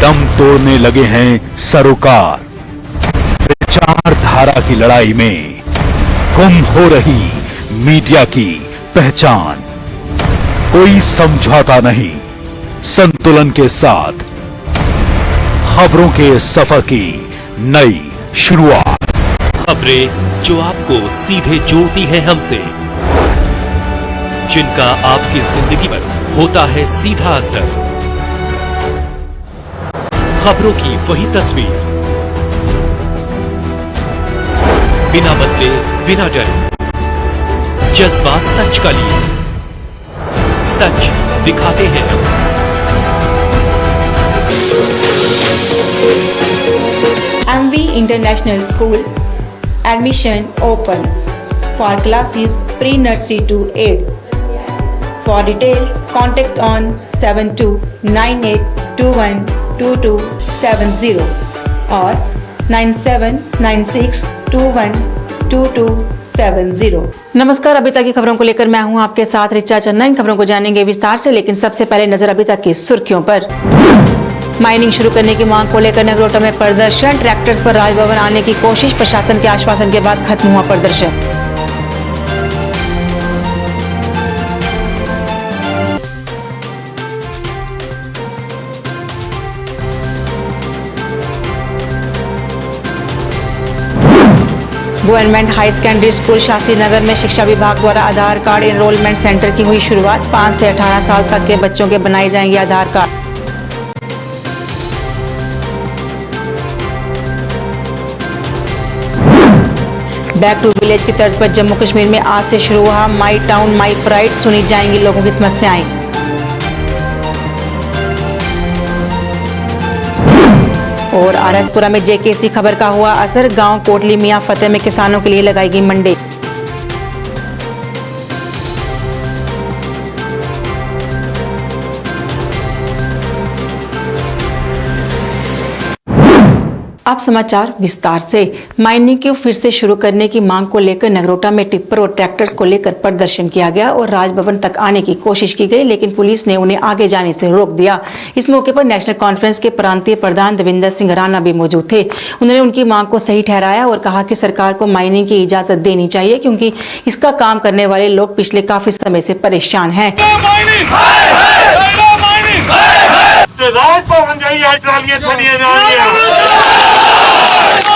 दम तोड़ने लगे हैं सरोकार। विचारधारा की लड़ाई में गुम हो रही मीडिया की पहचान। कोई समझौता नहीं, संतुलन के साथ खबरों के सफर की नई शुरुआत। खबरें जो आपको सीधे जोड़ती हैं हमसे, जिनका आपकी जिंदगी पर होता है सीधा असर। खबरों की वही तस्वीर, बिना बदले बिना डरे, जज्बा सच का लिए, सच दिखाते हैं। MV International School admission open for classes pre-nursery to 8. For details, contact on 7298212270 or 9796212270। नमस्कार, अभी तक की खबरों को लेकर मैं हूं आपके साथ रिचा चन्ना। इन खबरों को जानेंगे विस्तार से, लेकिन सबसे पहले नजर अभी तक की सुर्खियों पर। माइनिंग शुरू करने की मांग को लेकर नगरोटा में प्रदर्शन, ट्रैक्टर्स पर राजभवन आने की कोशिश, प्रशासन के आश्वासन के बाद खत्म हुआ प्रदर्शन। Government high secondary school Shastri Nagar में शिक्षा विभाग द्वारा आधार कार्ड एनरोलमेंट सेंटर की हुई शुरुआत। 5 से 18 साल तक के बच्चों के बनाए जाएंगे आधार कार्ड। बैक टू विलेज की तर्ज पर जम्मू कश्मीर में आज से शुरू हुआ माई टाउन माई प्राइड, सुनी जाएंगी लोगों की समस्याएं। और आरएसपुरा में जेकेसी खबर का हुआ असर, गांव कोटली मियां फतेह में किसानों के लिए लगाई गई मंडी। अब समाचार विस्तार से। माइनिंग को फिर से शुरू करने की मांग को लेकर नगरोटा में टिप्पर और ट्रैक्टर्स को लेकर प्रदर्शन किया गया और राजभवन तक आने की कोशिश की गई, लेकिन पुलिस ने उन्हें आगे जाने से रोक दिया। इस मौके पर नेशनल कॉन्फ्रेंस के प्रांतीय प्रधान देवेंद्र सिंह राणा भी मौजूद थे। उन्होंने उनकी मांग को सही ठहराया और कहा कि सरकार को माइनिंग की इजाजत देनी चाहिए, क्योंकि इसका काम करने वाले लोग पिछले काफी समय से परेशान हैं।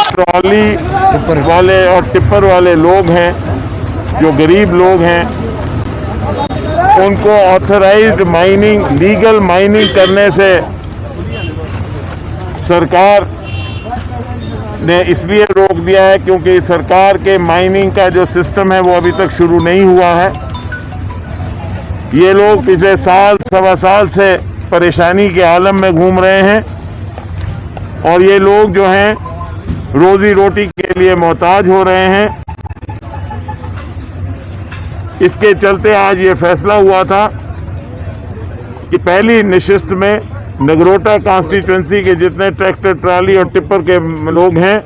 ट्रॉली वाले और टिप्पर वाले लोग हैं, जो गरीब लोग हैं, उनको ऑथराइज्ड माइनिंग, लीगल माइनिंग करने से सरकार ने इसलिए रोक दिया है क्योंकि सरकार के माइनिंग का जो सिस्टम है वो अभी तक शुरू नहीं हुआ है। ये लोग पिछले साल सवा साल से परेशानी के आलम में घूम रहे हैं और ये लोग जो हैं रोजी रोटी के लिए मोहताज हो रहे हैं। इसके चलते आज ये फैसला हुआ था कि पहली निशिस्त में नगरोटा कॉन्स्टिट्यूंसी के जितने ट्रैक्टर, ट्राली और टिप्पर के लोग हैं,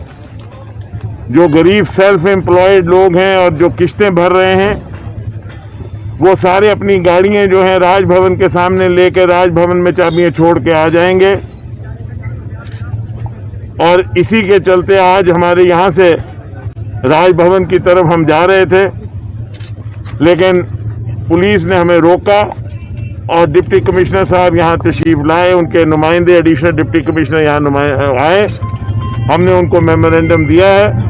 जो गरीब सेल्फ एम्प्लॉयड लोग हैं और जो किश्तें भर रहे हैं, वो सारे अपनी गाड़ियां जो हैं राजभवन के सामने लेकर राजभवन में चाबियां छोड़ के आ जाएंगे। और इसी के चलते आज हमारे यहाँ से राजभवन की तरफ हम जा रहे थे, लेकिन पुलिस ने हमें रोका और डिप्टी कमिश्नर साहब यहाँ तशरीफ लाए, उनके नुमाइंदे एडिशनल डिप्टी कमिश्नर यहाँ आए। हमने उनको मेमोरेंडम दिया है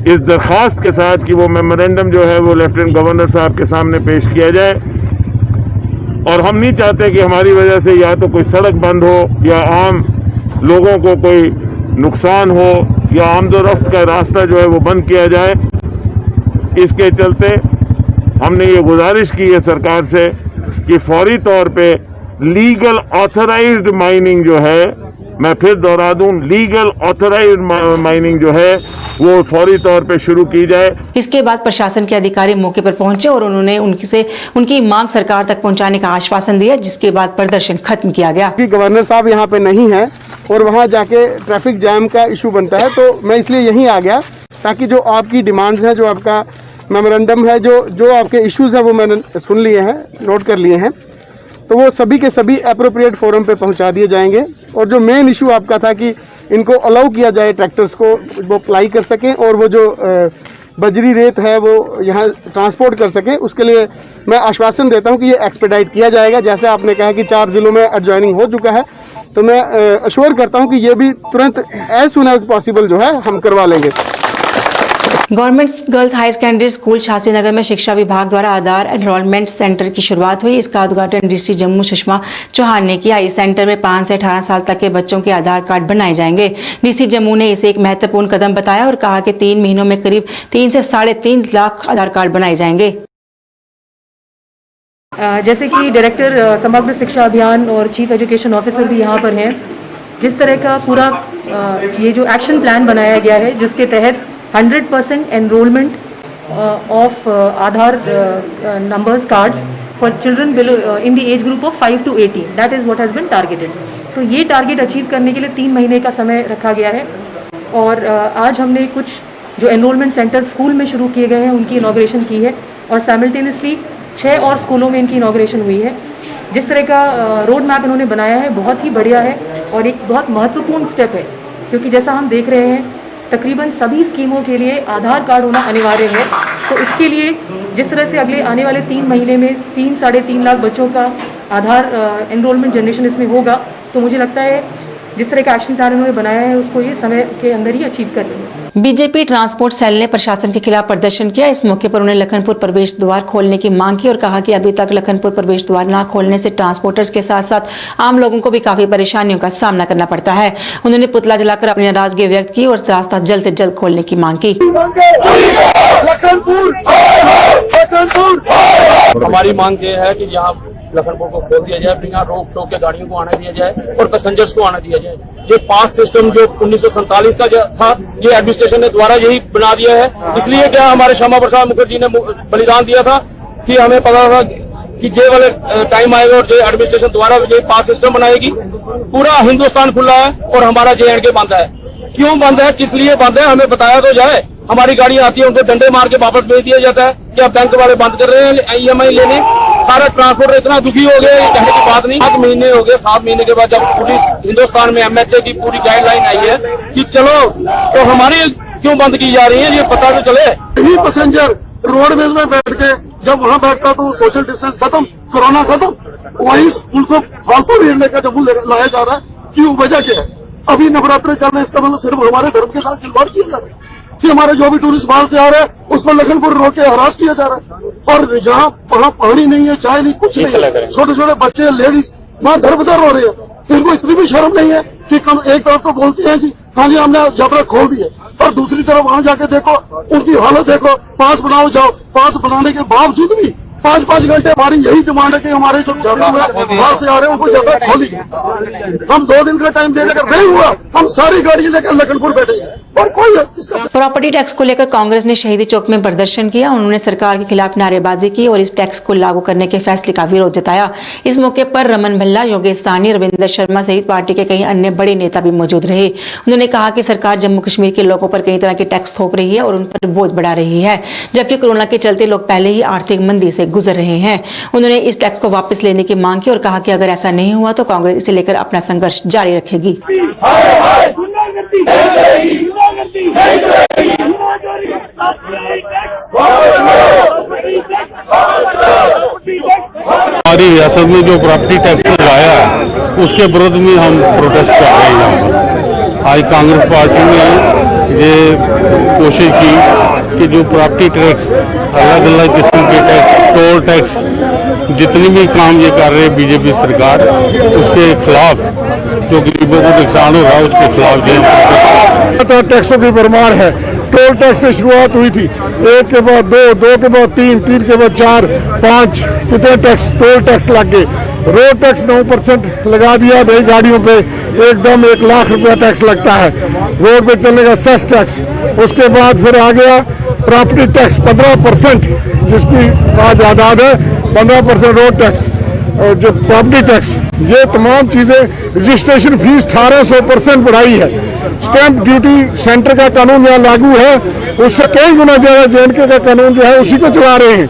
इस दरख्वास्त के साथ कि वो मेमोरेंडम जो है वो लेफ्टिनेंट गवर्नर साहब के सामने पेश किया जाए। और हम नहीं चाहते कि हमारी वजह से या तो कोई सड़क बंद हो या आम लोगों को कोई नुकसान हो या आमदोरफ्त का रास्ता जो है वो बंद किया जाए। इसके चलते हमने ये गुजारिश की है सरकार से कि फौरी तौर पे लीगल ऑथराइज्ड माइनिंग जो है, मैं फिर दोहरा दूं, लीगल ऑथराइज्ड माइनिंग जो है वो फौरी तौर पे शुरू की जाए। इसके बाद प्रशासन के अधिकारी मौके पर पहुंचे और उन्होंने उनकी मांग सरकार तक पहुंचाने का आश्वासन दिया, जिसके बाद प्रदर्शन खत्म किया गया। गवर्नर साहब यहाँ पे नहीं है और वहाँ जाके ट्रैफिक जैम का इशू बनता है, तो मैं इसलिए यहीं आ गया ताकि जो आपकी डिमांड्स हैं, जो आपका मेमोरेंडम है, जो आपके इश्यूज हैं वो मैंने सुन लिए हैं, नोट कर लिए हैं, तो वो सभी के सभी एप्रोप्रिएट फोरम पे पहुंचा दिए जाएंगे और जो मेन इशू आपका था कि इनको अलाउ किया जाए ट्रैक्टर्स को, वो अप्लाई कर सकें और वो जो बजरी रेत है वो यहाँ ट्रांसपोर्ट कर सकें, उसके लिए मैं आश्वासन देता हूँ कि ये एक्सपेडाइट किया जाएगा। जैसे आपने कहा कि 4 जिलों में एडजॉइनिंग हो चुका है, तो मैं अश्योर करता हूँ कि ये भी तुरंत एज सुन एज पॉसिबल जो है हम करवा लेंगे। Government girls high secondary school Shastri Nagar में शिक्षा विभाग द्वारा आधार एनरोलमेंट सेंटर की शुरुआत हुई। इसका उद्घाटन डीसी जम्मू सुषमा चौहान ने किया। इस सेंटर में 5 से 18 साल तक के बच्चों के आधार कार्ड बनाए जाएंगे। डीसी जम्मू ने इसे एक महत्वपूर्ण कदम बताया और कहा कि 3 महीनों में करीब 3 से 3.5 लाख आधार कार्ड बनाए जाएंगे। जैसे कि डायरेक्टर समग्र शिक्षा अभियान और चीफ एजुकेशन ऑफिसर भी यहाँ पर हैं, जिस तरह का पूरा ये जो एक्शन प्लान बनाया गया है, जिसके तहत 100% enrolment of Aadhaar numbers cards for children below in the age group of 5 to 18, that is what has been targeted. तो ये टारगेट अचीव करने के लिए 3 महीने का समय रखा गया है और आज हमने कुछ जो एनरोलमेंट सेंटर स्कूल में शुरू किए गए हैं उनकी इनॉग्रेशन की है और साइमल्टेनियसली 6 और स्कूलों में इनकी इनॉग्रेशन हुई है। जिस तरह का रोड मैप इन्होंने बनाया है बहुत ही बढ़िया है और एक बहुत महत्वपूर्ण स्टेप है, क्योंकि जैसा हम देख रहे हैं तकरीबन सभी स्कीमों के लिए आधार कार्ड होना अनिवार्य है। तो इसके लिए जिस तरह से अगले आने वाले 3 महीने में 3-3.5 लाख बच्चों का आधार एनरोलमेंट जनरेशन इसमें होगा, तो मुझे लगता है जिस तरह का एक्शन प्लान उन्होंने बनाया है उसको ये समय के अंदर ही अचीव कर लेंगे। बीजेपी ट्रांसपोर्ट सेल ने प्रशासन के खिलाफ प्रदर्शन किया। इस मौके पर उन्होंने लखनपुर प्रवेश द्वार खोलने की मांग की और कहा कि अभी तक लखनपुर प्रवेश द्वार न खोलने से ट्रांसपोर्टर्स के साथ साथ आम लोगों को भी काफी परेशानियों का सामना करना पड़ता है। उन्होंने पुतला जलाकर अपनी नाराजगी व्यक्त की और रास्ता जल्द से जल्द खोलने की मांग की। हमारी मांग ये है कि यहाँ लखनपुर को खोल दिया जाए, बिना रोक टोक के गाड़ियों को आने दिया जाए और पैसेंजर्स को आने दिया जाए। ये पास सिस्टम जो 1947 का था, ये एडमिनिस्ट्रेशन ने द्वारा यही बना दिया है। इसलिए क्या हमारे श्यामा प्रसाद मुखर्जी ने बलिदान दिया था कि हमें पता था कि जे वाले टाइम आएगा और जे एडमिनिस्ट्रेशन द्वारा ये पास सिस्टम बनाएगी। पूरा हिंदुस्तान खुला है और हमारा JNK बंद है। क्यों बंद है, किस लिए बंद है, हमें बताया तो जाए। हमारी गाड़ी आती है, उनको डंडे मार के वापस भेज दिया जाता है कि अब बैंक वाले बंद कर रहे हैं EMI लेने। सारा ट्रांसपोर्ट इतना दुखी हो गया, ये कहने की बात नहीं। 7 महीने हो गए, 7 महीने के बाद जब पुलिस हिंदुस्तान में MHA की पूरी गाइडलाइन आई है कि चलो, तो हमारी क्यों बंद की जा रही है, ये पता तो चले। यही पैसेंजर रोडवेज में बैठ के जब वहाँ बैठता तो सोशल डिस्टेंस खत्म, कोरोना खत्म, वही उनको फालतू रेट लेकर जब लाया जा रहा है। क्यों, वजह क्या है? अभी नवरात्रे चल रहे हैं, इसका मतलब सिर्फ हमारे धर्म के साथ खिलवाड़ किया जा रहा है कि हमारे जो भी टूरिस्ट बाहर से आ रहे हैं उसको लखनपुर रोक के हरास किया जा रहा है। और जहाँ वहाँ पानी नहीं है, चाय नहीं, कुछ नहीं है, छोटे छोटे बच्चे, लेडीज वहाँ दर हो रहे हैं। इनको इतनी भी शर्म नहीं है कि कम एक तरफ तो बोलते हैं जी हाँ जी हमने यात्रा खोल दी है, और दूसरी तरफ वहाँ जाके देखो उनकी हालत देखो। पास बनाओ जाओ, पास बनाने के बावजूद भी 5-5 घंटे हमारी यही डिमांड है कि हमारे जो बाहर से आ रहे हैं उनको यात्रा खोली। हम 2 दिन का टाइम देने का नहीं हुआ, हम सारी गाड़ी लेकर लखनपुर बैठे और कोई प्रॉपर्टी टैक्स को लेकर कांग्रेस ने शहीदी चौक में प्रदर्शन किया। उन्होंने सरकार के खिलाफ नारेबाजी की और इस टैक्स को लागू करने के फैसले का विरोध जताया। इस मौके पर रमन भल्ला, योगेश साहनी, रविंद्र शर्मा सहित पार्टी के कई अन्य बड़े नेता भी मौजूद रहे। उन्होंने कहा कि सरकार जम्मू कश्मीर के लोगों पर कई तरह के टैक्स थोप रही है और उन पर बोझ बढ़ा रही है, जबकि कोरोना के चलते लोग पहले ही आर्थिक मंदी से गुजर रहे हैं। उन्होंने इस टैक्स को वापस लेने की मांग की और कहा कि अगर ऐसा नहीं हुआ तो कांग्रेस इसे लेकर अपना संघर्ष जारी रखेगी। हमारी रियासत में जो प्रॉपर्टी टैक्स लगाया है उसके विरोध में हम प्रोटेस्ट कर रहे हैं। यहाँ पर आज कांग्रेस पार्टी ने ये कोशिश की कि जो प्रॉपर्टी टैक्स, अलग अलग किस्म के टैक्स, टोल टैक्स, जितनी भी काम ये कर रहे हैं बीजेपी सरकार, उसके खिलाफ जो गरीबों को नुकसान हो रहा है उसके खिलाफ जो टैक्सों की भरमार है। टोल टैक्स से शुरुआत हुई थी, 1 के बाद 2, 2 के बाद 3, 3 के बाद 4, 5 कितने टैक्स, टोल टैक्स लग गए। रोड टैक्स 9% लगा दिया, नई गाड़ियों पे एकदम 1 लाख रुपया टैक्स लगता है। रोड पे चलने का सेस टैक्स, उसके बाद फिर आ गया प्रॉपर्टी टैक्स 15%, जिसकी आज आजाद है 15% रोड टैक्स और जो प्रॉपर्टी टैक्स, ये तमाम चीजें। रजिस्ट्रेशन फीस 1800% बढ़ाई है। स्टैंप ड्यूटी सेंटर का कानून यहाँ लागू है, उससे कई गुना ज्यादा JNK का कानून जो है उसी को चला रहे हैं।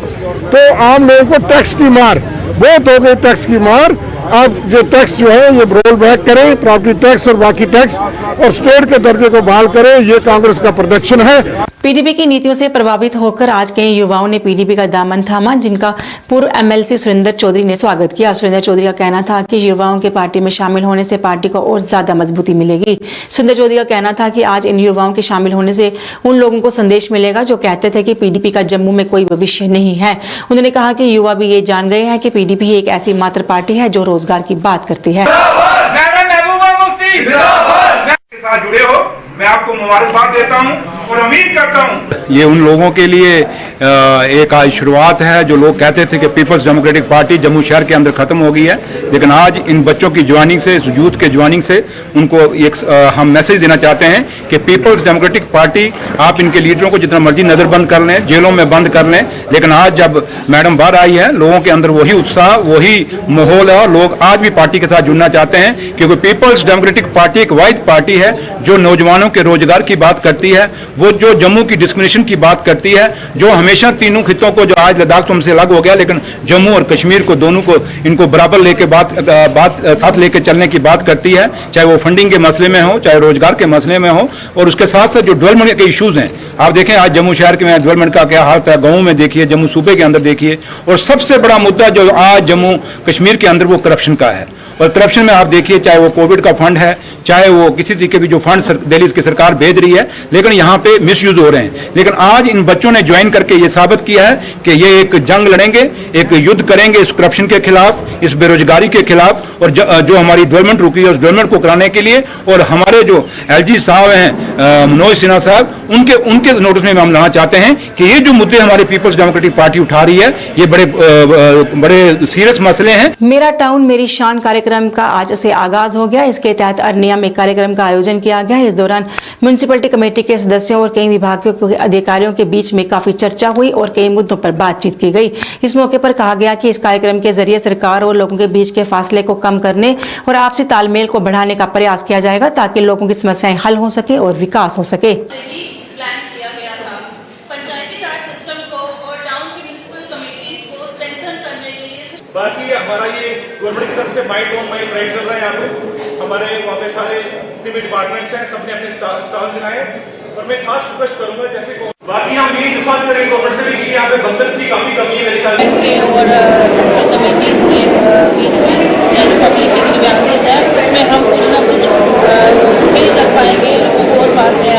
तो आम लोगों को टैक्स की मार बहुत हो गई, टैक्स की मार। अब जो टैक्स जो है ये रोल बैक करें, प्रॉपर्टी टैक्स और बाकी टैक्स, और स्टेट के दर्जे को बहाल करें। ये कांग्रेस का प्रदर्शन है। पीडीपी की नीतियों से प्रभावित होकर आज कई युवाओं ने पीडीपी का दामन थामा, जिनका पूर्व एमएलसी सुरेंद्र चौधरी ने स्वागत किया। सुरेंद्र चौधरी का कहना था कि युवाओं के पार्टी में शामिल होने से पार्टी को और ज्यादा मजबूती मिलेगी। सुरेंद्र चौधरी का कहना था कि आज इन युवाओं के शामिल होने से उन लोगों को संदेश मिलेगा जो कहते थे कि पीडीपी का जम्मू में कोई भविष्य नहीं है। उन्होंने कहा कि युवा भी ये जान गए हैं कि पीडीपी एक ऐसी मात्र पार्टी है जो रोजगार की बात करती है। जुड़े हो, मैं आपको मुबारकबाद देता हूं और उम्मीद करता हूं ये उन लोगों के लिए एक आज शुरुआत है जो लोग कहते थे कि पीपल्स डेमोक्रेटिक पार्टी जम्मू शहर के अंदर खत्म हो गई है, लेकिन आज इन बच्चों की ज्वाइनिंग से, इस यूथ के ज्वाइनिंग से उनको एक हम मैसेज देना चाहते हैं कि पीपल्स डेमोक्रेटिक पार्टी, आप इनके लीडरों को जितना मर्जी नजरबंद कर लें, जेलों में बंद कर लें, लेकिन आज जब मैडम बाहर आई है, लोगों के अंदर वही उत्साह, वही माहौल है और लोग आज भी पार्टी के साथ जुड़ना चाहते हैं, क्योंकि पीपल्स डेमोक्रेटिक पार्टी एक वाहिद पार्टी है जो नौजवानों के रोजगार की बात करती है, वो जो जम्मू की डिस्क्रिमिनेशन की बात करती है, जो हमेशा तीनों खितों को, जो आज लद्दाख तो हमसे अलग हो गया, लेकिन जम्मू और कश्मीर को, दोनों को, इनको बराबर लेके बात साथ लेके चलने की बात करती है, चाहे वो फंडिंग के मसले में हो, चाहे रोजगार के मसले में हो, और उसके साथ साथ जो डेवलपमेंट के इश्यूज हैं, आप देखें आज जम्मू शहर के में डेवलपमेंट का क्या हाल है, गांवों में देखिए, जम्मू सूबे के अंदर देखिए, और सबसे बड़ा मुद्दा जो आज जम्मू कश्मीर के अंदर वो करप्शन का है। और करप्शन में आप देखिए, चाहे वो कोविड का फंड है, चाहे वो किसी तरीके भी जो फंड दिल्ली की सरकार भेज रही है, लेकिन यहाँ पे मिसयूज हो रहे हैं। लेकिन आज इन बच्चों ने ज्वाइन करके ये साबित किया है कि ये एक जंग लड़ेंगे, एक युद्ध करेंगे इस करप्शन के खिलाफ, इस बेरोजगारी के खिलाफ, और जो हमारी डेवलपमेंट रुकी है उस डेवलपमेंट को कराने के लिए। और हमारे जो एलजी साहब हैं, मनोज सिन्हा साहब, उनके नोटिस में हम लाना चाहते हैं कि ये जो मुद्दे हमारी पीपल्स डेमोक्रेटिक पार्टी उठा रही है, ये बड़े सीरियस मसले हैं। मेरा टाउन मेरी शान कार्यक्रम का आज से आगाज हो गया। इसके तहत अरनिया में कार्यक्रम का आयोजन किया गया। इस दौरान म्युनिसिपैलिटी कमेटी के सदस्यों और कई विभागों के अधिकारियों के बीच में काफी चर्चा हुई और कई मुद्दों पर बातचीत की गई। इस मौके पर कहा गया कि इस कार्यक्रम के जरिए सरकार और लोगों के बीच के फासले को कम करने और आपसी तालमेल को बढ़ाने का प्रयास किया जाएगा, ताकि लोगों की समस्याएं हल हो सके और विकास हो सके। प्लान किया गया था पंचायती राज सिस्टम को और टाउन की म्युनिसिपल कमेटीज को स्ट्रेंथन करने के लिए। बाकी हमारा ये गवर्नमेंट की तरफ से माई टाउन माई प्राइड चल रहा है। यहाँ पे हमारे वहाँ पे सारे जितने डिपार्टमेंट्स हैं, सबने अपने स्टॉल दिखाए, और मैं खास रिक्वेस्ट करूंगा, जैसे बाकी हम यही रिक्वेस्ट करेंगे गवर्नमेंट से भी कि यहाँ पे बंदर्स की काफी कमी है मेरे ख्याल में, और म्युनिसिपल कमेटीज के बीच में या जो पब्लिक की ग्रीवेंसेस है उसमें हम कुछ ना कुछ फिल कर पाएंगे, लोगों को और पास ले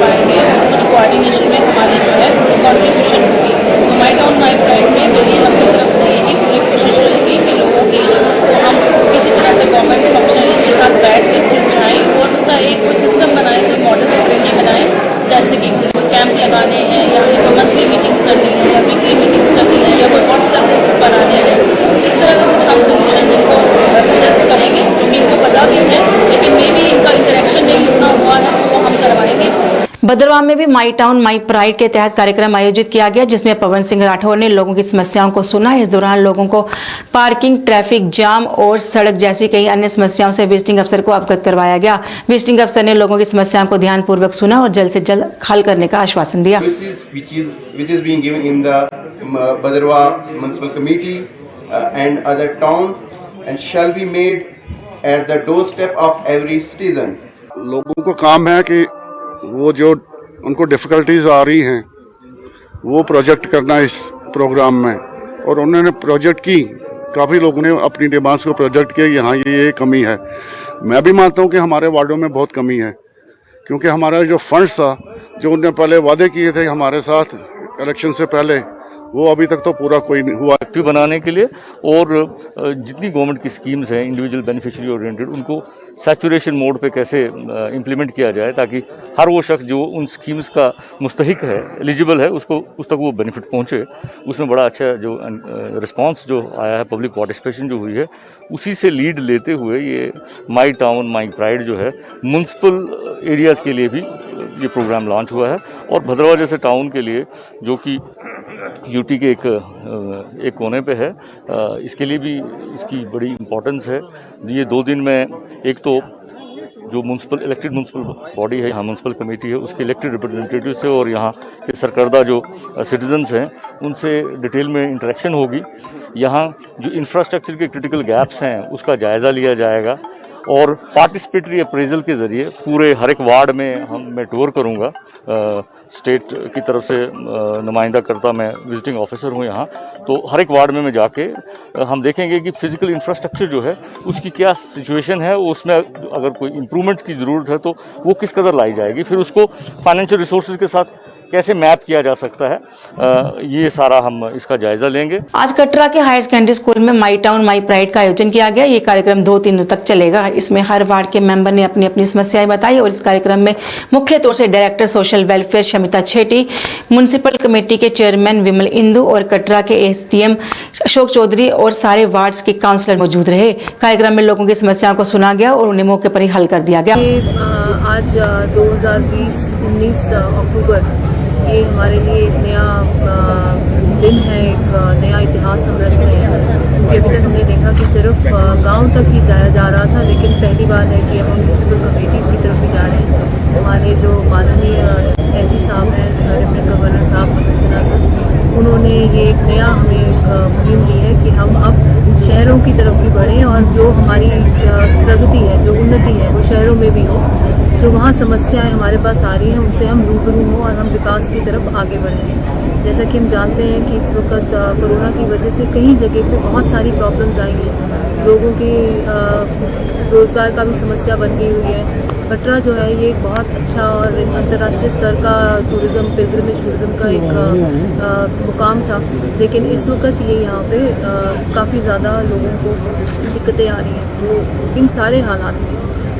पाएंगे, कुछ कोऑर्डिनेशन में हमारी जो है कॉन्ट्रीब्यूशन होगी। तो माई टाउन माई प्राइड में मेरी अपनी तरफ से यही पूरी कोशिश रहेगी कि लोगों के इश्यूज को हम किसी तरह से गवर्नमेंट फंक्शनरीज के साथ बैठ के सुलझाएं और उसका एक कोई सिस्टम बनाएं, कोई मॉडल स्ट्रेटेजी बनाएं, जैसे कि कैंप लगाने हैं या फिर कोई मंथली मीटिंग्स करनी है या वीकली मीटिंग्स करनी है या कोई व्हाट्सएप ग्रुप्स बनाने हैं। इस तरह का कुछ हम सोल्यूशन इनको सजेस्ट करेंगे, क्योंकि इनको पता भी है, लेकिन मे भी इनका इंटरेक्शन नहीं उतना हुआ है, तो वो हम करवाएंगे। भद्रवाह में भी माई टाउन माई प्राइड के तहत कार्यक्रम आयोजित किया गया, जिसमें पवन सिंह राठौर ने लोगों की समस्याओं को सुना। इस दौरान लोगों को पार्किंग, ट्रैफिक जाम और सड़क जैसी कई अन्य समस्याओं से विजिटिंग अफसर को अवगत करवाया गया। विजिटिंग अफसर ने लोगों की समस्याओं को ध्यानपूर्वक सुना और जल्द से जल्द हल करने का आश्वासन दिया। which is being given in the Bhadrawa Municipal Committee and other town and shall be made at the doorstep of every citizen. लोगों को काम है कि वो जो उनको डिफिकल्टीज आ रही हैं वो प्रोजेक्ट करना इस प्रोग्राम में, और उन्होंने प्रोजेक्ट की, काफ़ी लोगों ने अपनी डिमांड्स को प्रोजेक्ट किया। यहाँ ये कमी है, मैं भी मानता हूँ कि हमारे वार्डों में बहुत कमी है, क्योंकि हमारा जो फंड्स था, जो उन्होंने पहले वादे किए थे हमारे साथ इलेक्शन से पहले, वो अभी तक तो पूरा कोई नहीं हुआ। एक्टिव बनाने के लिए और जितनी गवर्नमेंट की स्कीम्स हैं इंडिविजुअल बेनिफिशियरी ओरिएंटेड, उनको सैचुरेशन मोड पे कैसे इम्प्लीमेंट किया जाए, ताकि हर वो शख्स जो उन स्कीम्स का मुस्तहिक है, एलिजिबल है, उसको उस तक वो बेनिफिट पहुंचे। उसमें बड़ा अच्छा जो रिस्पांस जो आया है, पब्लिक पार्टिसिपेशन जो हुई है, उसी से लीड लेते हुए ये माई टाउन माई प्राइड जो है म्युनिसिपल एरियाज़ के लिए भी ये प्रोग्राम लॉन्च हुआ है। और भद्रवाह जैसे टाउन के लिए, जो कि यूटी के एक कोने पे है, इसके लिए भी इसकी बड़ी इम्पोर्टेंस है। ये 2 दिन में एक तो जो म्यूनसिपल इलेक्टेड म्यूनसिपल बॉडी है, यहाँ म्यूनसिपल कमेटी है, उसके इलेक्टेड रिप्रेजेंटेटिव से और यहाँ के सरकर्दा जो सिटीजन्स हैं उनसे डिटेल में इंटरेक्शन होगी। यहाँ जो इंफ्रास्ट्रक्चर के क्रिटिकल गैप्स हैं उसका जायज़ा लिया जाएगा और पार्टिसिपेटरी अप्रेजल के ज़रिए पूरे हर एक वार्ड में मैं टूर करूँगा। स्टेट की तरफ से नुमाइंदा करता मैं विजिटिंग ऑफिसर हूँ यहाँ, तो हर एक वार्ड में मैं जाके हम देखेंगे कि फिजिकल इंफ्रास्ट्रक्चर जो है उसकी क्या सिचुएशन है, उसमें अगर कोई इम्प्रूवमेंट की ज़रूरत है तो वो किस कदर लाई जाएगी, फिर उसको फाइनेंशियल रिसोर्सेज के साथ कैसे मैप किया जा सकता है, ये सारा हम इसका जायजा लेंगे। आज कटरा के हायर सेकेंडरी स्कूल में माई टाउन माई प्राइड का आयोजन किया गया। ये कार्यक्रम 2 दिनों तक चलेगा। इसमें हर वार्ड के मेंबर ने अपनी अपनी समस्याएं बताई और इस कार्यक्रम में मुख्य तौर से director social welfare Shamita Chheti, municipal committee के चेयरमैन विमल इंदु और कटरा के एसडीएम अशोक चौधरी और सारे वार्ड के काउंसलर मौजूद रहे। कार्यक्रम में लोगों की समस्याओं को सुना गया और उन्हें मौके पर ही हल कर दिया गया। आज 2020-19 अक्टूबर ये हमारे लिए एक नया दिन है, एक नया इतिहास हम रच रहे हैं, क्योंकि अभी तक हमने देखा कि सिर्फ गांव तक ही जाया जा रहा था, लेकिन पहली बार है कि हम म्यूनसिपल कमेटीज़ की तरफ भी जा रहे हैं। हमारे जो माननीय एजी साहब हैं, डिप्टी गवर्नर साहब कमिश्नर साहब, उन्होंने ये एक नया हमें एक मुहिम ली है कि हम अब शहरों की तरफ भी बढ़ें और जो हमारी प्रगति है, जो उन्नति है, वो शहरों में भी हो। जो वहाँ समस्याएं हमारे पास आ रही हैं उनसे हम रूबरू हों और हम विकास की तरफ आगे बढ़ें। जैसा कि हम जानते हैं कि इस वक्त कोरोना की वजह से कई जगह पे बहुत सारी प्रॉब्लम्स आई हैं, लोगों की रोज़गार का भी समस्या बन गई हुई है। कटरा जो है ये एक बहुत अच्छा और अंतर्राष्ट्रीय स्तर का टूरिज़्म, पिलग्रिमेज टूरिज़्म का एक मुकाम था, लेकिन इस वक्त ये यहाँ पे काफ़ी ज़्यादा लोगों को दिक्कतें आ रही हैं। तो इन सारे हालात में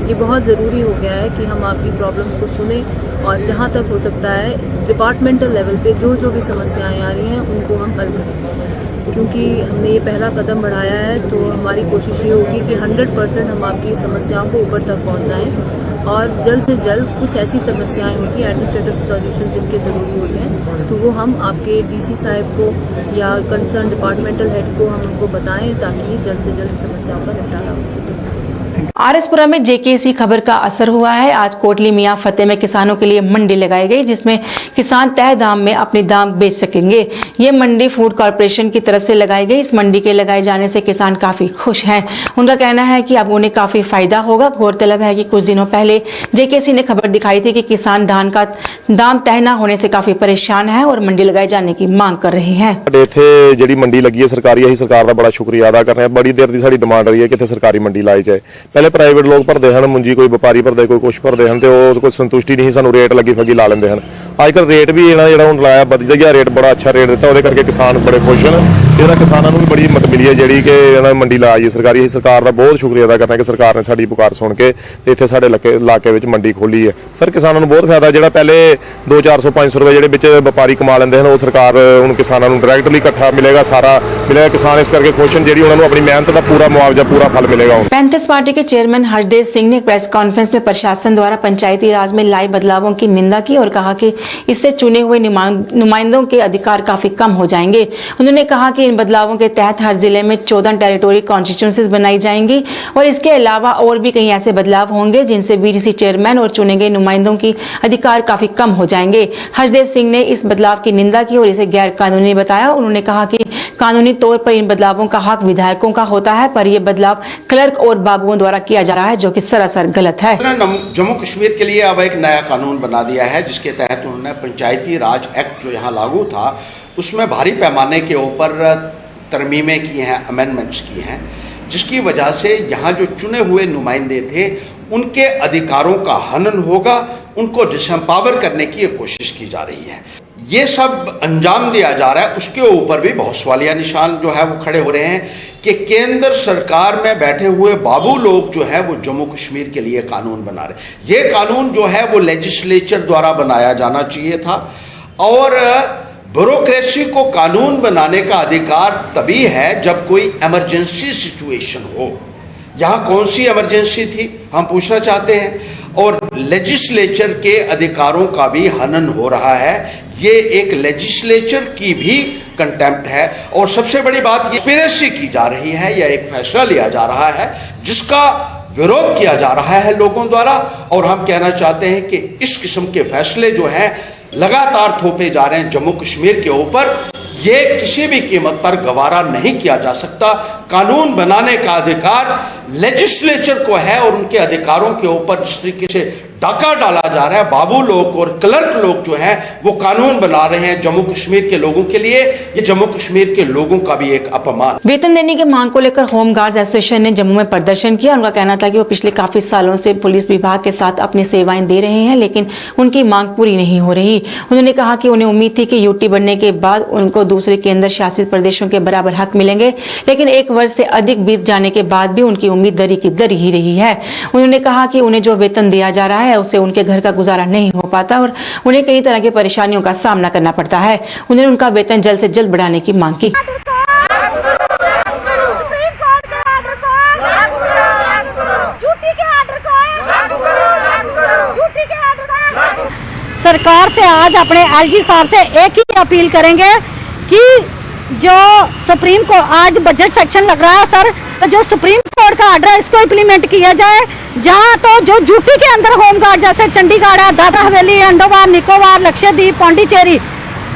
ये बहुत ज़रूरी हो गया है कि हम आपकी प्रॉब्लम्स को सुनें और जहाँ तक हो सकता है डिपार्टमेंटल लेवल पे जो भी समस्याएं आ रही हैं उनको हम हल करें। क्योंकि हमने ये पहला कदम बढ़ाया है तो हमारी कोशिश ये होगी कि 100% हम आपकी समस्याओं को ऊपर तक पहुँचाएँ और जल्द से जल्द कुछ ऐसी समस्याएं होती हैं, एडमिनिस्ट्रेटिव सॉल्यूशन जिनके ज़रूरी होते हैं, तो वो हम आपके डीसी साहब को या कंसर्न डिपार्टमेंटल हेड को हम उनको बताएं ताकि जल्द से जल्द समस्याओं का निपटारा हो सके। आरएसपुरा में जेकेसी खबर का असर हुआ है। आज कोटली मियां फतेह में किसानों के लिए मंडी लगाई गई, जिसमें किसान तय दाम में अपने दाम बेच सकेंगे। ये मंडी फूड कॉर्पोरेशन की तरफ से लगाई गई। इस मंडी के लगाए जाने से किसान काफी खुश हैं। उनका कहना है कि अब उन्हें काफी फायदा होगा। गौरतलब है कि कुछ दिनों पहले जेकेसी ने खबर दिखाई थी कि किसान धान का दाम तय न होने से काफी परेशान है और मंडी लगाए जाने की मांग कर रहे हैं। इत्थे जिहड़ी मंडी लगी है सरकारी, असीं सरकार दा बड़ा शुक्रिया अदा कर रहे हैं। बड़ी देर दी साडी डिमांड रही है कि इत्थे सरकारी मंडी लाई जाए। पहले प्राइवेट लोग भरते हैं मुंजी, कोई व्यापारी भरते, कोई कुछ भरते हैं, तो कोई संतुष्टि नहीं, सानू रेट लगी फगी ला लेंदे हैं। अजकल रेट भी इन्हां जिहड़ा हुण लाया वध गया, रेट बड़ा अच्छा रेट दिता, उहदे करके किसान बड़े खुश हैं। इहदा किसानां नूं भी बड़ी हिम्मत मिली है जिहड़ी कि इन्हां मंडी लाई है सरकारी। असीं सरकार दा बहुत शुक्रिया अदा करना कि सरकार ने साडी पुकार सुन के इत्थे साडे इलाके विच मंडी खोली है। सर किसानां नूं बहुत फायदा, जिहड़ा पहले 200-400-500 रुपए जिहड़े विच व्यापारी कमा लैंदे हैं, वो सरकार हुण किसानां नूं डायरैक्टली इकट्ठा मिलेगा, सारा मिलेगा। किसान इस करके खुश हैं, जिहड़ी उन्हां नूं अपनी मेहनत दा पूरा मुआवजा, पूरा फल मिलेगा। 35 पार्टी के चेयरमैन हरदेव सिंह ने प्रेस कॉन्फ्रेंस में प्रशासन द्वारा पंचायती राज में लाए बदलावों की निंदा की और कहा कि इससे चुने हुए नुमाइंदों के अधिकार काफी कम हो जाएंगे। उन्होंने कहा कि इन बदलावों के तहत हर जिले में 14 टेरिटोरी कॉन्स्टिट्यूंसीज बनाई जाएंगी और इसके अलावा और भी कई ऐसे बदलाव होंगे जिनसे बीडीसी चेयरमैन और चुने गए नुमाइंदों की अधिकार काफी कम हो जाएंगे। हरदेव सिंह ने इस बदलाव की निंदा की और इसे गैर कानूनी बताया। उन्होंने कहा कि कानूनी तौर पर इन बदलावों का हक विधायकों का होता है, पर यह बदलाव क्लर्क और बाबुओं द्वारा किया जा रहा है, जो कि सरासर गलत है। जम्मू कश्मीर के लिए अब एक नया कानून बना दिया है, जिसके तहत उन्होंने पंचायती राज एक्ट जो यहाँ लागू था उसमें भारी पैमाने के ऊपर तरमीमें की हैं, अमेंडमेंट्स की हैं, जिसकी वजह से यहाँ जो चुने हुए नुमाइंदे थे उनके अधिकारों का हनन होगा, उनको डिसएम्पावर करने की कोशिश की जा रही है। ये सब अंजाम दिया जा रहा है, उसके ऊपर भी बहुत सवालिया निशान जो है वो खड़े हो रहे हैं कि केंद्र सरकार में बैठे हुए बाबू लोग जो है वो जम्मू कश्मीर के लिए कानून बना रहे। ये कानून जो है वो लेजिस्लेचर द्वारा बनाया जाना चाहिए था और ब्यूरोक्रेसी को कानून बनाने का अधिकार तभी है जब कोई इमरजेंसी सिचुएशन हो। यहाँ कौन सी इमरजेंसी थी हम पूछना चाहते हैं, और लेजिस्लेचर के अधिकारों का भी हनन हो रहा है। ये एक लेजिस्लेचर की भी कंटेम्प्ट है और सबसे बड़ी बात ये कॉन्स्पिरेसी की जा रही है या एक फैसला लिया जा रहा है जिसका विरोध किया जा रहा है लोगों द्वारा। और हम कहना चाहते हैं कि इस किस्म के फैसले जो हैं लगातार थोपे जा रहे हैं जम्मू कश्मीर के ऊपर, ये किसी भी कीमत पर गवारा नहीं किया जा सकता। कानून बनाने का अधिकार लेजिस्लेचर को है और उनके अधिकारों के ऊपर जिस तरीके से डाका डाला जा रहा है, बाबू लोग और क्लर्क लोग जो हैं वो कानून बना रहे हैं जम्मू कश्मीर के लोगों के लिए, ये जम्मू कश्मीर के लोगों का भी एक अपमान। वेतन देने की मांग को लेकर होम गार्ड एसोसिएशन ने जम्मू में प्रदर्शन किया। उनका कहना था कि वो पिछले काफी सालों से पुलिस विभाग के साथ अपनी सेवाएं दे रहे हैं, लेकिन उनकी मांग पूरी नहीं हो रही। उन्होंने कहा कि उन्हें उम्मीद थी कि यूटी बनने के बाद उनको दूसरे केंद्र शासित प्रदेशों के बराबर हक मिलेंगे, लेकिन 1 वर्ष से अधिक बीत जाने के बाद भी उनकी उम्मीद दरी की दरी ही रही है। उन्होंने कहा कि उन्हें जो वेतन दिया जा रहा है उससे उनके घर का गुजारा नहीं हो पाता और उन्हें कई तरह की परेशानियों का सामना करना पड़ता है। उन्होंने उनका वेतन जल्द से जल्द बढ़ाने की मांग की। सरकार से आज अपने एलजी साहब से एक ही अपील करेंगे कि जो सुप्रीम कोर्ट आज बजट सेक्शन लग रहा है सर, तो जो सुप्रीम कोर्ट का ऑर्डर है इसको इम्प्लीमेंट किया जाए। जहां तो जो यूपी के अंदर होम गार्ड जैसे चंडीगढ़ है, दादरा हवेली, अंडोमान निकोबार, लक्षद्वीप, पौंडीचेरी,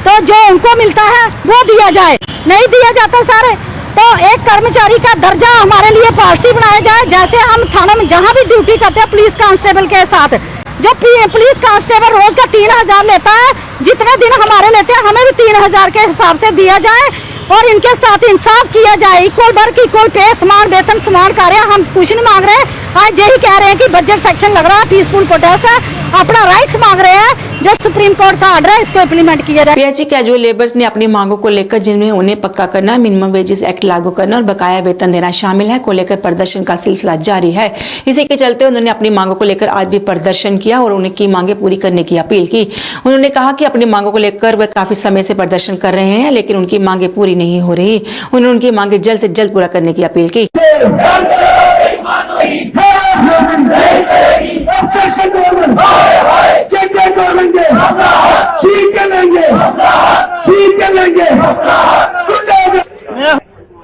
तो जो उनको मिलता है वो दिया जाए। नहीं दिया जाता सर तो एक कर्मचारी का दर्जा हमारे लिए पॉलिसी बनाया जाए। जैसे हम थाने में जहाँ भी ड्यूटी करते हैं पुलिस कांस्टेबल के साथ, जो पुलिस कांस्टेबल रोज का 3000 लेता है, जितने दिन हमारे लेते हैं हमें भी 3000 के हिसाब से दिया जाए और इनके साथ इंसाफ किया जाए। इक्वल वर्क इक्वल पे, समान वेतन समान कार्य। हम कुछ नहीं मांग रहे, आज यही कह रहे हैं कि बजट सेक्शन लग रहा है, पीसफुल प्रोटेस्ट है, अपना राइट्स मांग रहे हैं। जो सुप्रीम कोर्ट का ऑर्डर है इसको इम्प्लीमेंट किया जाए। पीएचई कैजुअल लेबर्स ने अपनी मांगों को लेकर, जिनमें उन्हें पक्का करना, मिनिमम वेजेस एक्ट लागू करना और बकाया वेतन देना शामिल है, को लेकर प्रदर्शन का सिलसिला जारी है। इसी के चलते उन्होंने अपनी मांगों को लेकर आज भी प्रदर्शन किया और उनकी मांगे पूरी करने की अपील की। उन्होंने कहा कि अपनी मांगों को लेकर वे काफी समय से प्रदर्शन कर रहे हैं, लेकिन उनकी मांगे पूरी नहीं हो रही। उन्होंने उनकी मांगे जल्द से जल्द पूरा करने की अपील की।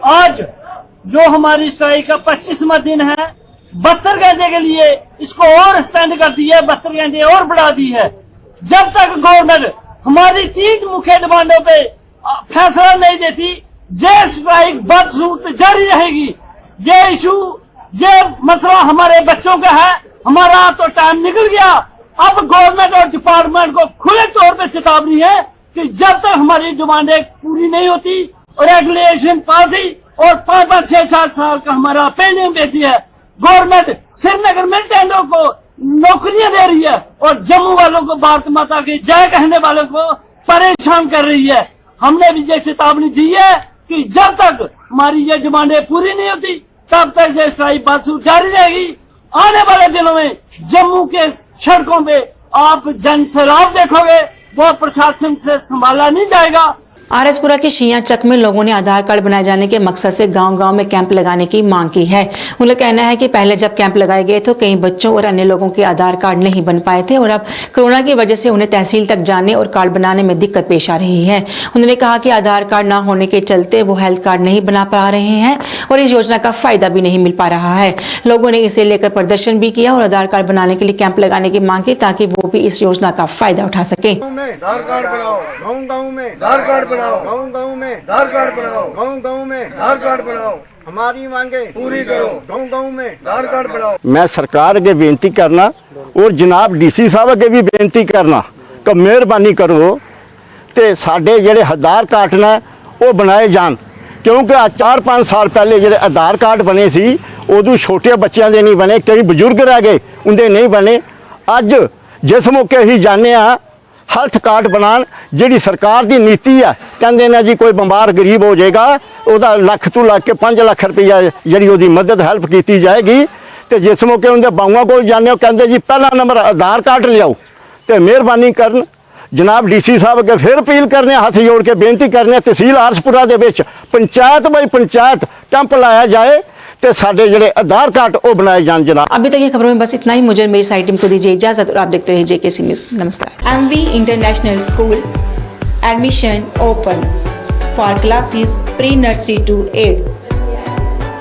आज जो हमारी स्ट्राइक का 25वां दिन है, 72 घंटे के लिए इसको और एक्सटेंड कर दी है, 72 घंटे और बढ़ा दी है। जब तक गवर्नमेंट हमारी 3 मुख्य डिमांडों पे फैसला नहीं देती, ये स्ट्राइक बदसूरत जारी रहेगी। ये इशू, ये मसला हमारे बच्चों का है। हमारा तो टाइम निकल गया। अब गवर्नमेंट और डिपार्टमेंट को खुले तौर पे चेतावनी है कि जब तक हमारी डिमांडें पूरी नहीं होती और रेगुलेशन पॉलिसी और 5-5, 6-7 साल का हमारा पेंडिंग देती है। गवर्नमेंट श्रीनगर मिलिटेंटों को नौकरियां दे रही है और जम्मू वालों को, भारत माता के जय कहने वालों को परेशान कर रही है। हमने भी ये चेतावनी दी है कि जब तक हमारी ये डिमांडें पूरी नहीं होती तब तक ये स्ट्राइक बदसूरत जारी रहेगी। आने वाले दिनों में जम्मू के सड़कों पे आप जन सैलाब देखोगे, वो प्रशासन से संभाला नहीं जाएगा। आरएसपुरा के शिया चक में लोगों ने आधार कार्ड बनाए जाने के मकसद से गांव-गांव में कैंप लगाने की मांग की है। उनका कहना है कि पहले जब कैंप लगाए गए तो कई बच्चों और अन्य लोगों के आधार कार्ड नहीं बन पाए थे और अब कोरोना की वजह से उन्हें तहसील तक जाने और कार्ड बनाने में दिक्कत पेश आ रही है। उन्होंने कहा कि आधार कार्ड न होने के चलते वो हेल्थ कार्ड नहीं बना पा रहे हैं और इस योजना का फायदा भी नहीं मिल पा रहा है। लोगों ने इसे लेकर प्रदर्शन भी किया और आधार कार्ड बनाने के लिए कैंप लगाने की मांग की ताकि वो भी इस योजना का फायदा उठा सके। आधार कार्ड बनाओ, गाँव-गाँव में आधार कार्ड बनाओ, गाँव-गाँव में आधार कार्ड बनाओ, गाँव-गाँव में आधार कार्ड बनाओ, हमारी मांगे पूरी करो, गाँव-गाँव में आधार कार्ड बनाओ। मैं सरकार अगे बेनती करना और जनाब डीसी साहब अगे भी बेनती करना कि मेहरबानी करो ते साडे जेड़े आधार कार्ड ने वो बनाए जान, क्योंकि आज 4-5 साल पहले जेड़े आधार कार्ड बने सी उदों छोटे बच्चों के नहीं बने, कई बजुर्ग रह गए उनके नहीं बने। अज जिस मौके असीं जाने हेल्थ कार्ड बनान, जिहड़ी सरकार की नीति है, कहते हैं जी कोई बीमार गरीब हो जाएगा वह लख तो लग के 5 लाख रुपया जी वो मदद हैल्प की जाएगी। तो जिस मौके उनके बाऊआ को जाने कहते जी पहला नंबर आधार कार्ड लियाओ। तो मेहरबानी करन जनाब डीसी साहब अगे फिर अपील करने, हाथ जोड़ के बेनती करने, तहसील आरसपुरा दे विच पंचायत बाई पंचायत कैंप लाया जाए ते साडे जेड़े आधार कार्ड वो बनाए जान। जनाब अभी तक ये खबरों में बस इतना ही। मुझे मेरी साइट टीम को दीजिए इजाजत और आप देखते रहिए जेकेसी न्यूज। नमस्कार। MV International School admission open for classes pre-nursery to 8th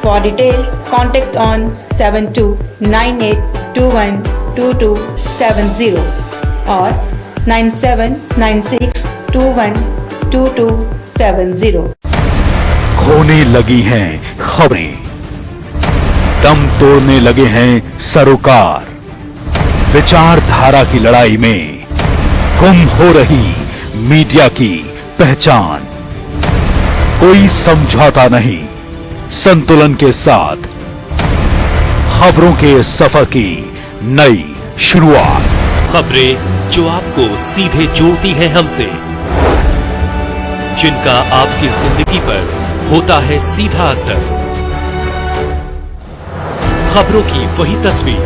For details, contact on 7298212270 or 9796212270. खोने लगी हैं खबरें, दम तोड़ने लगे हैं सरोकार, विचारधारा की लड़ाई में गुम हो रही मीडिया की पहचान। कोई समझौता नहीं, संतुलन के साथ खबरों के सफर की नई शुरुआत। खबरें जो आपको सीधे जोड़ती हैं हमसे, जिनका आपकी जिंदगी पर होता है सीधा असर। खबरों की वही तस्वीर,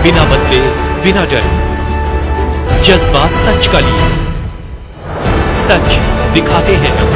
बिना बदले बिना डरे, जज्बा सच का लिए, सच दिखाते हैं हम।